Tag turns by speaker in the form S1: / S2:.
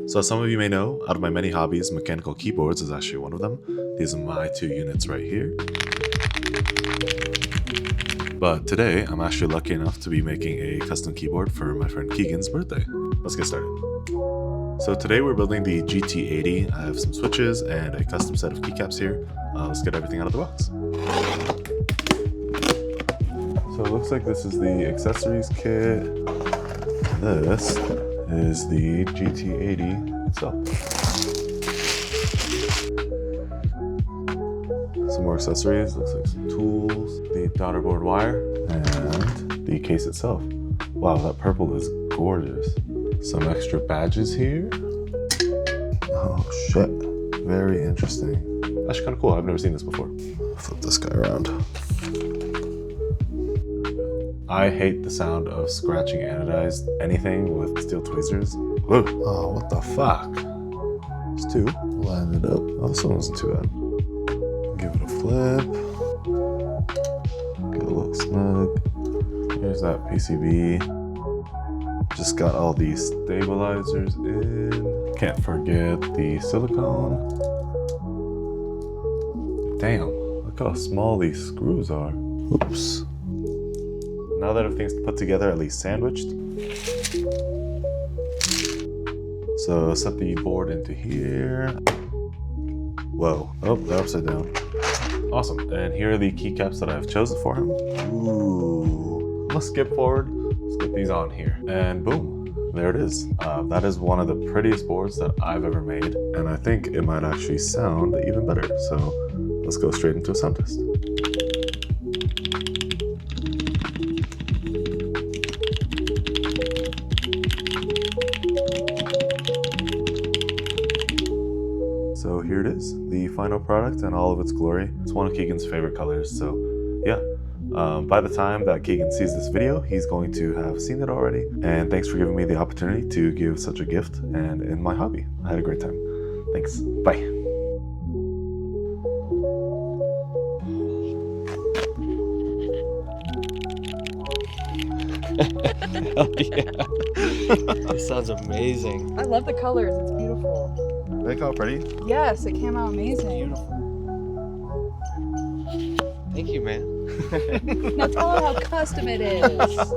S1: So as some of you may know, out of my many hobbies, mechanical keyboards is actually one of them. These are my 2 units right here. But today, I'm actually lucky enough to be making a custom keyboard for my friend Keegan's birthday. Let's get started. So today we're building the GT80. I have some switches and a custom set of keycaps here. Let's get everything out of the box. So it looks like this is the accessories kit. This is the GT80 itself. Some more accessories, looks like some tools, the daughterboard wire, and the case itself. Wow, that purple is gorgeous. Some extra badges here. Oh shit, very interesting. Actually kind of cool, I've never seen this before. Flip this guy around. I hate the sound of scratching anodized anything with steel tweezers. Whoa. Oh, what the fuck? It's 2. Line it up. Oh, this one wasn't too bad. Give it a flip. Get a little snug. Here's that PCB. Just got all these stabilizers in. Can't forget the silicone. Damn, look how small these screws are. Oops. Now that everything's put together, at least sandwiched. So set the board into here. Whoa, oh, they're upside down. Awesome, and here are the keycaps that I've chosen for him. Ooh, let's skip forward. Let's get these on here, and boom, there it is. That is one of the prettiest boards that I've ever made, and I think it might actually sound even better. So let's go straight into a sound test. So here it is, the final product in all of its glory. It's one of Keegan's favorite colors, so yeah. By the time that Keegan sees this video, he's going to have seen it already. And thanks for giving me the opportunity to give such a gift and in my hobby. I had a great time. Thanks, bye.
S2: Hell yeah. This sounds amazing.
S3: I love the colors. It's beautiful.
S1: They come out pretty.
S3: Yes, it came out amazing.
S2: Beautiful. Thank you, man.
S3: Now tell them how custom it is.